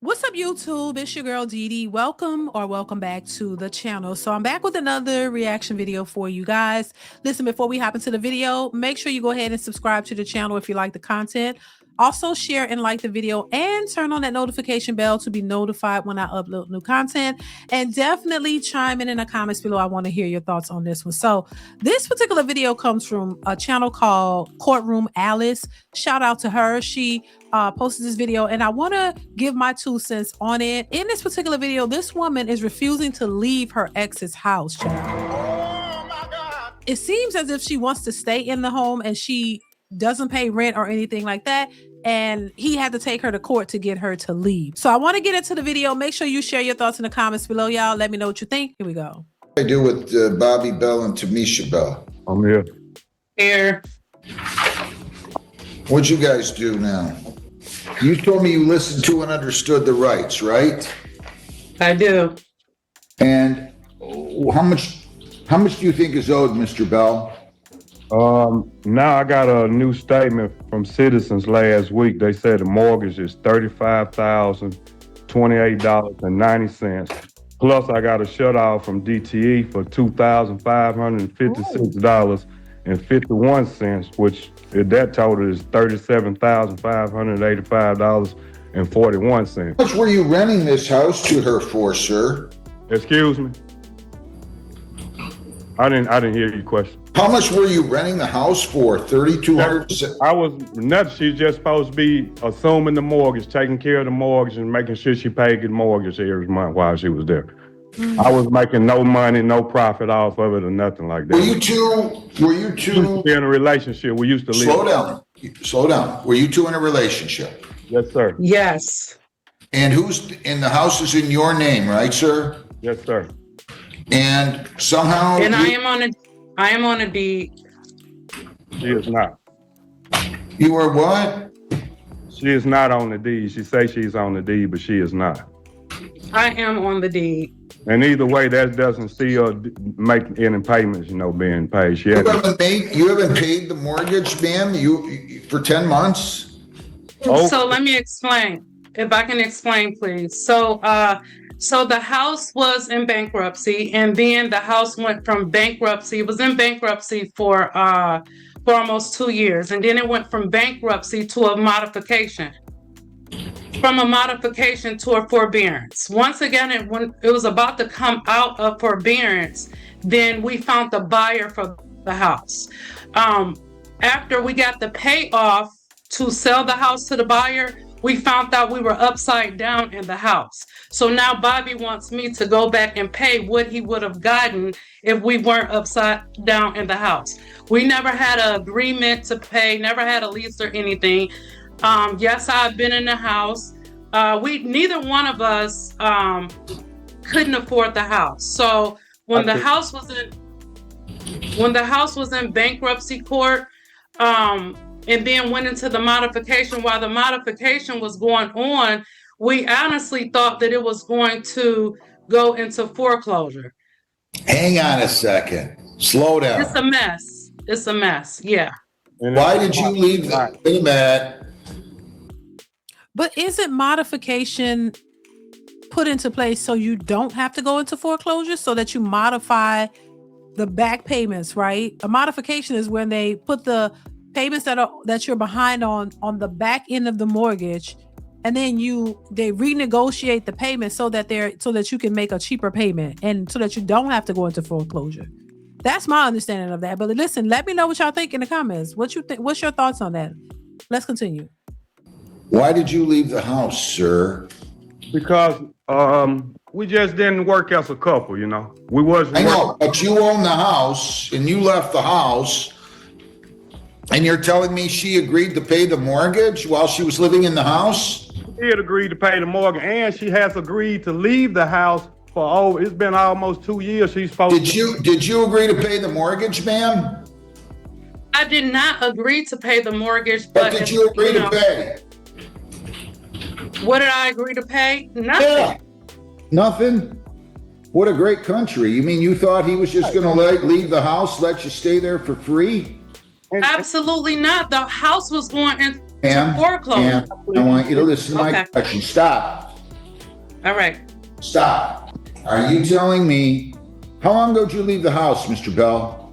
What's up, YouTube? It's your girl Dee Dee. Welcome back to the channel. So I'm back with another reaction video for you guys. Listen, before we hop into the video, make sure you go ahead and subscribe to the channel if you like the content. Also share and like the video and turn on that notification bell to be notified when I upload new content. And definitely chime in the comments below. I want to hear your thoughts on this one. So this particular video comes from a channel called Courtroom Alice. Shout out to her. She posted this video and I want to give my 2 cents on it. In this particular video, this woman is refusing to leave her ex's house, child. Oh my God. It seems as if she wants to stay in the home and she doesn't pay rent or anything like that, and he had to take her to court to get her to leave. So I want to get into the video. Make sure you share your thoughts in the comments below, y'all. Let me know what you think. Here we go. I do with Bobby Bell and Tamisha Bell. I'm here. Here. What'd you guys do now? You told me you listened to and understood the rights, right? I do. And how much do you think is owed, Mr. Bell? Now I got a new statement from Citizens last week. They said the mortgage is $35,028.90. Plus I got a shut off from DTE for $2,556.51, which that total is $37,585.41. How much were you renting this house to her for, sir? Excuse me? I didn't hear your question. How much were you renting the house for? $3,200? I was nothing. She's just supposed to be assuming the mortgage, taking care of the mortgage, and making sure she paid the mortgage every month while she was there. I was making no money, no profit off of it, or nothing like that. Were you two in a relationship? We used to live. Slow down. Were you two in a relationship? Yes, sir. Yes. And the house is in your name, right, sir? Yes, sir. And somehow. And I am on a deed. She is not. You are what? She is not on the deed. She says she's on the deed, but she is not. I am on the deed. And either way, that doesn't see her make any payments, being paid. You haven't paid the mortgage, ma'am, for 10 months? Oh. So let me explain. If I can explain, please. So the house was in bankruptcy, and then the house went from bankruptcy. It was in bankruptcy for almost 2 years, and then it went from bankruptcy to a modification. From a modification to a forbearance. Once again, when it was about to come out of forbearance, then we found the buyer for the house. After we got the payoff to sell the house to the buyer, we found out we were upside down in the house. So now Bobby wants me to go back and pay what he would have gotten if we weren't upside down in the house. We never had an agreement to pay, never had a lease or anything. Yes, I've been in the house. Neither one of us couldn't afford the house. So when the house was in bankruptcy court, and then went into the modification, while the modification was going on, we honestly thought that it was going to go into foreclosure. Hang on a second. Slow down. It's a mess. It's a mess. Yeah. Why did you leave? Wait a minute. But isn't modification put into place so you don't have to go into foreclosure, so that you modify the back payments, right? A modification is when they put the payments that you're behind on the back end of the mortgage, and then they renegotiate the payment so that you can make a cheaper payment, and so that you don't have to go into foreclosure. That's my understanding of that. But listen, let me know what y'all think in the comments. What you think? What's your thoughts on that? Let's continue. Why did you leave the house, sir? Because we just didn't work as a couple, We wasn't. I know, but you own the house and you left the house, and you're telling me she agreed to pay the mortgage while she was living in the house? She had agreed to pay the mortgage, and she has agreed to leave the house for it's been almost 2 years. She's supposed Did you agree to pay the mortgage, ma'am? I did not agree to pay the mortgage, but did you agree to pay? What did I agree to pay? Nothing. Yeah. Nothing? What a great country. You mean you thought he was just going to leave the house, let you stay there for free? Absolutely not. The house was going into foreclosure. I want you to listen to my question. Stop. All right. Stop. Are you telling me, how long ago did you leave the house, Mr. Bell?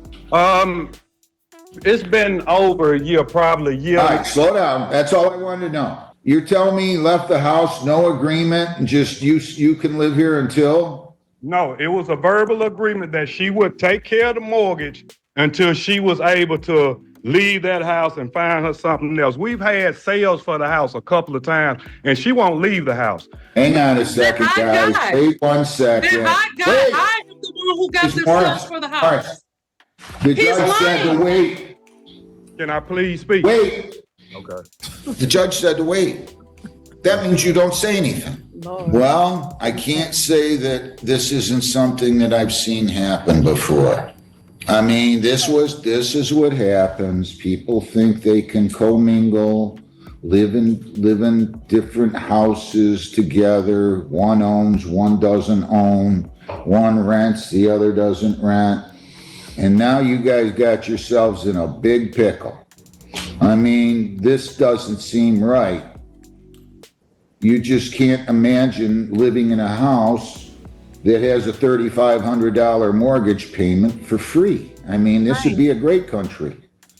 It's been over a year, probably a year. All right, slow down. That's all I wanted to know. You're telling me you left the house, no agreement, and just you can live here until? No, it was a verbal agreement that she would take care of the mortgage until she was able to leave that house and find her something else. We've had sales for the house a couple of times, and she won't leave the house. Hang on a second, guys. Wait 1 second. Then I am the one who got the sales for the house. The judge said to wait. Can I please speak? Wait. Okay. The judge said to wait. That means you don't say anything. Lord. Well, I can't say that this isn't something that I've seen happen before. I mean, this is what happens. People think they can commingle, live in different houses together. One owns, one doesn't own. One rents, the other doesn't rent. And now you guys got yourselves in a big pickle. I mean, this doesn't seem right. You just can't imagine living in a house that has a $3,500 mortgage payment for free. I mean, this would be a great country.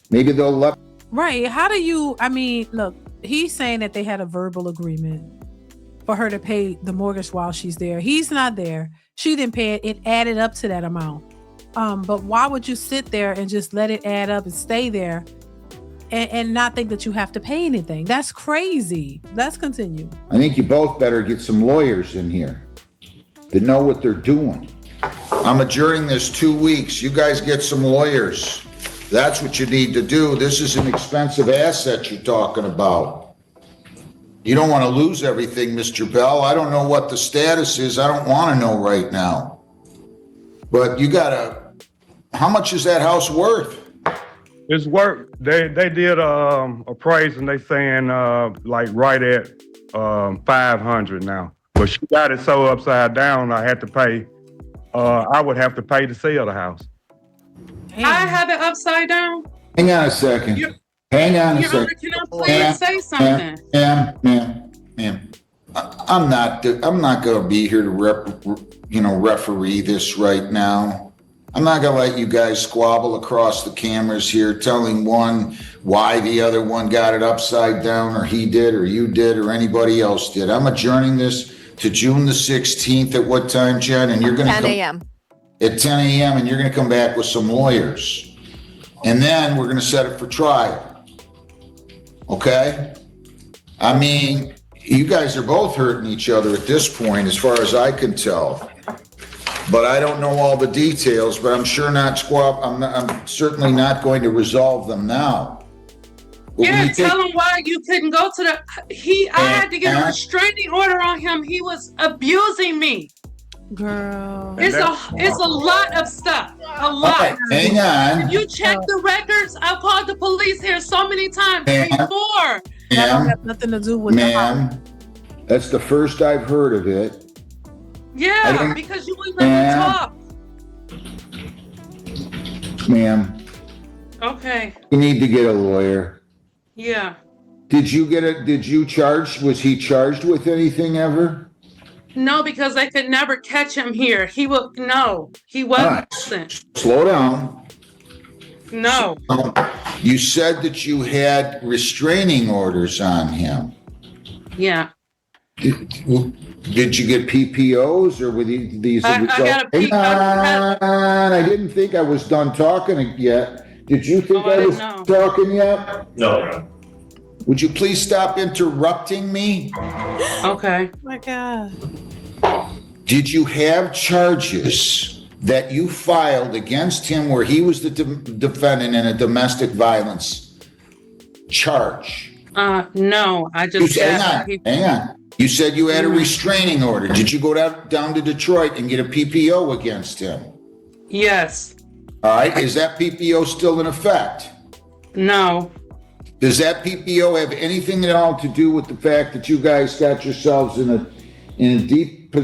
Maybe they'll let. Right. How do you, I mean, look, he's saying that they had a verbal agreement for her to pay the mortgage while she's there. He's not there. She didn't pay it. It added up to that amount. But why would you sit there and just let it add up and stay there and not think that you have to pay anything? That's crazy. Let's continue. I think you both better get some lawyers in here that know what they're doing. I'm adjourning this 2 weeks. You guys get some lawyers. That's what you need to do. This is an expensive asset you're talking about. You don't want to lose everything, Mr. Bell. I don't know what the status is. I don't want to know right now. But you gotta, how much is that house worth? It's worth. They did appraise and they saying like right at 500 now. But she got it so upside down. I had to pay. I would have to pay to sell the house. Damn. I have it upside down. Hang on a second. Hang on a second. Can I please say something? Ma'am. I'm not going to be here to referee this right now. I'm not going to let you guys squabble across the cameras here, telling one why the other one got it upside down, or he did, or you did, or anybody else did. I'm adjourning this to June the 16th. At what time, Jen? And you're going to 10 a.m. At 10 a.m. and you're going to come back with some lawyers, and then we're going to set it for trial. Okay? I mean, you guys are both hurting each other at this point, as far as I can tell. But I don't know all the details, but I'm sure I'm certainly not going to resolve them now. But Yeah, tell him why you couldn't go to I had to get a restraining order on him. He was abusing me. Girl. It's a lot of stuff. A lot. Okay, hang on. If you check the records, I've called the police here so many times before. That don't have nothing to do with the house. Ma'am, that's the first I've heard of it. Yeah, because you wouldn't let me talk. Ma'am, Okay. you need to get a lawyer. Yeah. Was he charged with anything ever? No, because they could never catch him here. He wasn't. Right. Slow down. No. You said that you had restraining orders on him. Yeah. Did you get PPOs, or were these I got a P- I didn't think I was done talking yet. Did you think I was talking yet? No. Would you please stop interrupting me? Okay. Oh my God. Did you have charges that you filed against him where he was the defendant in a domestic violence charge? No. I just hang on. You said you had a restraining order. Did you go down to Detroit and get a PPO against him? Yes. All right. Is that PPO still in effect? No. Does that PPO have anything at all to do with the fact that you guys got yourselves in a deep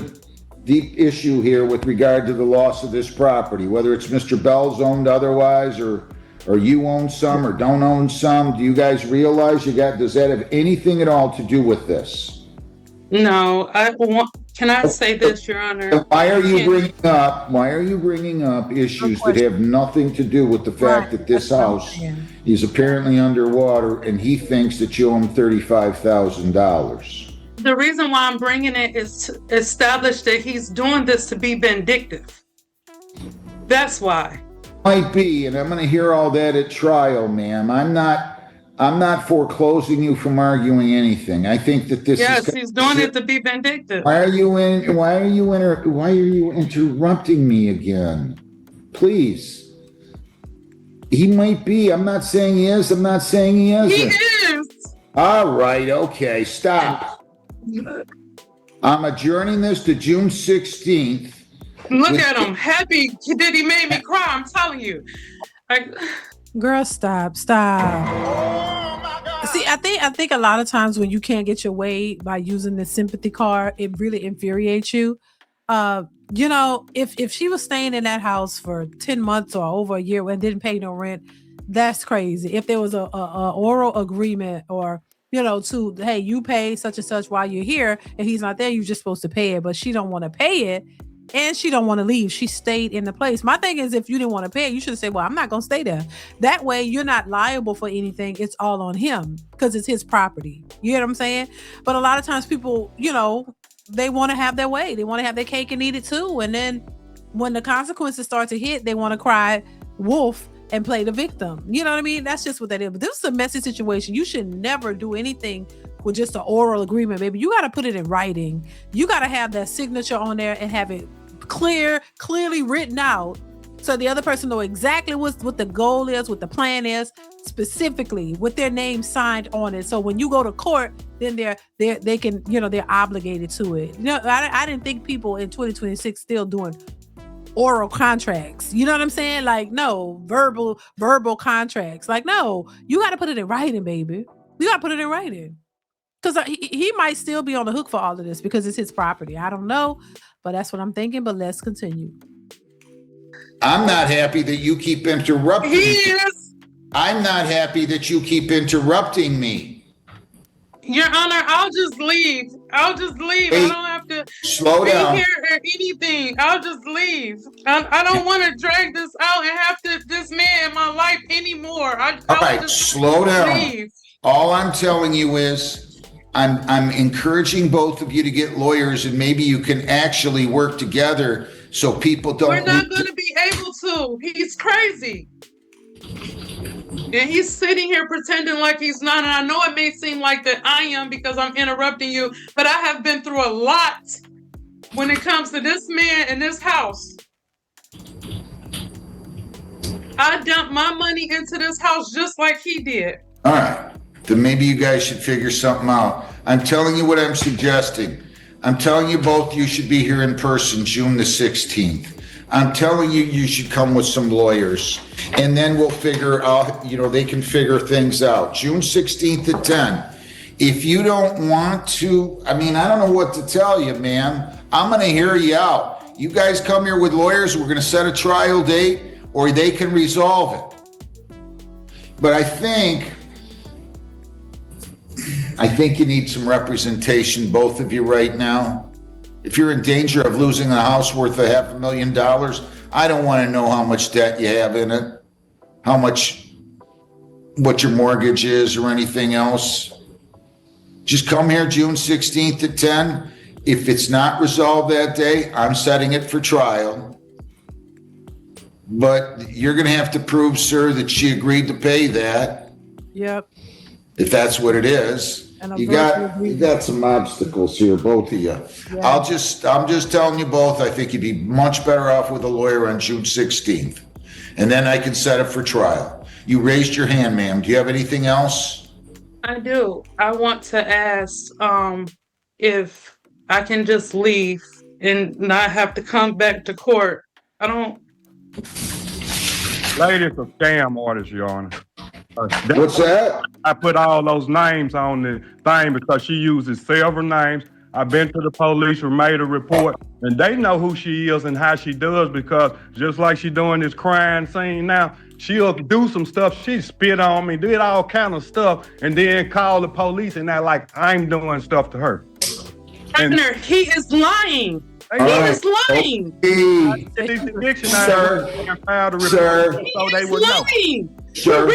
issue here with regard to the loss of this property, whether it's Mr. Bell's owned otherwise, or you own some or don't own some? Do you guys realize does that have anything at all to do with this? No, can I say this, Your Honor? Why are you Can- bringing up issues that have nothing to do with the fact that this That's what I'm house saying. is apparently underwater and he thinks that you owe him $35,000? The reason why I'm bringing it is to establish that he's doing this to be vindictive. That's why. Might be, and I'm going to hear all that at trial, ma'am. I'm not foreclosing you from arguing anything. I think that this Yes, is. he's doing it to be vindictive. Why are you interrupting me again? Please. He might be. I'm not saying he is. I'm not saying he isn't. He is. All right. Okay. Stop. I'm adjourning this to June 16th. Look at him, happy that he made me cry. I'm telling you. Girl, stop. See, I think a lot of times when you can't get your way by using the sympathy card, it really infuriates you. You know, if she was staying in that house for 10 months or over a year and didn't pay no rent, that's crazy. If there was a oral agreement or, you know, to, hey, you pay such and such while you're here and he's not there, you're just supposed to pay it, but she don't want to pay it. And she don't want to leave. She stayed in the place. My thing is, if you didn't want to pay it, you should have said, well, I'm not going to stay there. That way you're not liable for anything. It's all on him because it's his property. You know what I'm saying? But a lot of times people, you know, they want to have their way. They want to have their cake and eat it too. And then when the consequences start to hit, they want to cry wolf and play the victim. You know what I mean? That's just what that is. But this is a messy situation. You should never do anything with just an oral agreement, baby. You got to put it in writing. You got to have that signature on there and have it clearly written out, so the other person know exactly what the goal is, what the plan is, specifically with their name signed on it. So when you go to court, then they can, you know, they're obligated to it. You know, I didn't think people in 2026 still doing oral contracts. You know what I'm saying? Like, no, verbal contracts. Like, no, you got to put it in writing, baby. You got to put it in writing. Because he might still be on the hook for all of this because it's his property. I don't know, but that's what I'm thinking. But let's continue. I'm not happy that you keep interrupting me. He is. I'm not happy that you keep interrupting me. Your Honor, I'll just leave. I Hey, don't have to slow be down. here or anything. I'll just leave. I don't want to drag this out and have this man in my life anymore. All I'll right, just slow down. leave. All I'm telling you is I'm encouraging both of you to get lawyers and maybe you can actually work together so people don't. We're not going to be able to. He's crazy. And he's sitting here pretending like he's not. And I know it may seem like that I am because I'm interrupting you, but I have been through a lot when it comes to this man in this house. I dumped my money into this house just like he did. All right, then maybe you guys should figure something out. I'm telling you what I'm suggesting. I'm telling you both you should be here in person June the 16th. I'm telling you, you should come with some lawyers and then we'll figure out, you know, they can figure things out. June 16th at 10. If you don't want to, I mean, I don't know what to tell you, man. I'm going to hear you out. You guys come here with lawyers. We're going to set a trial date or they can resolve it. But I think you need some representation, both of you right now. If you're in danger of losing a house worth $500,000, I don't want to know how much debt you have in it, what your mortgage is or anything else. Just come here June 16th at 10. If it's not resolved that day, I'm setting it for trial. But you're going to have to prove, sir, that she agreed to pay that. Yep. If that's what it is. You got some obstacles here, both of you. Yeah. I'm just telling you both, I think you'd be much better off with a lawyer on June 16th. And then I can set it for trial. You raised your hand, ma'am. Do you have anything else? I do. I want to ask if I can just leave and not have to come back to court. I don't. Ladies are scam orders, Your Honor. What's that? I put all those names on the thing because she uses several names. I've been to the police and made a report, and they know who she is and how she does because just like she doing this crime scene now, she'll do some stuff. She spit on me, did all kind of stuff, and then call the police and act like I'm doing stuff to her. Honor, he is lying. They He right. is lying. Hey, these eviction Sir. actions filed a report Sir. so they He's would know. lying. Sir.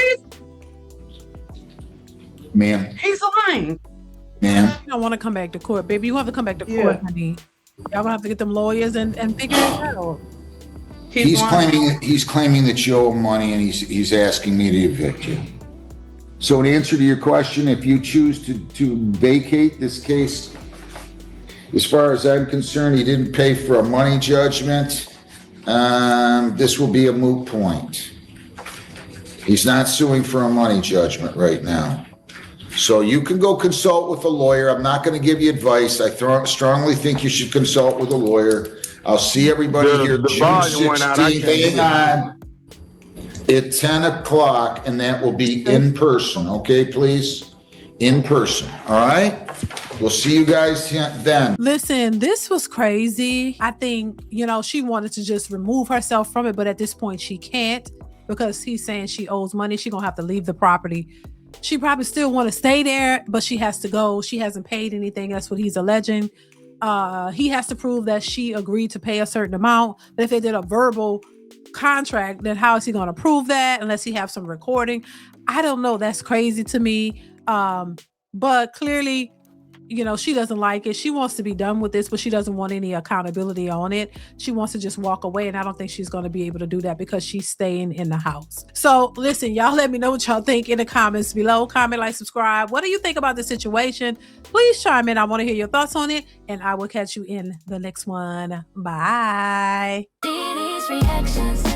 Ma'am, He's lying. ma'am, You don't want to come back to court, baby. You have to come back to Yeah. court, honey. Y'all gonna have to get them lawyers and figure it out. he's lying. claiming that you owe money and he's asking me to evict you. So in answer to your question, if you choose to vacate this case, as far as I'm concerned, he didn't pay for a money judgment. This will be a moot point. He's not suing for a money judgment right now. So you can go consult with a lawyer. I'm not going to give you advice. I strongly think you should consult with a lawyer. I'll see everybody here The June volume went out. I 16th. can't hear. Hang on. At 10 o'clock, and that will be in person, okay, please? In person, all right? We'll see you guys then. Listen, this was crazy. I think, she wanted to just remove herself from it, but at this point she can't because he's saying she owes money. She's gonna have to leave the property. She probably still want to stay there, but she has to go. She hasn't paid anything. That's what he's alleging. He has to prove that she agreed to pay a certain amount. But if they did a verbal contract, then how is he going to prove that unless he have some recording? I don't know. That's crazy to me. But clearly, she doesn't like it. She wants to be done with this, but she doesn't want any accountability on it. She wants to just walk away, and I don't think she's going to be able to do that because she's staying in the house. So listen, y'all let me know what y'all think in the comments below. Comment, like, subscribe. What do you think about the situation? Please chime in. I want to hear your thoughts on it, and I will catch you in the next one. Bye. DeeDeesReactions.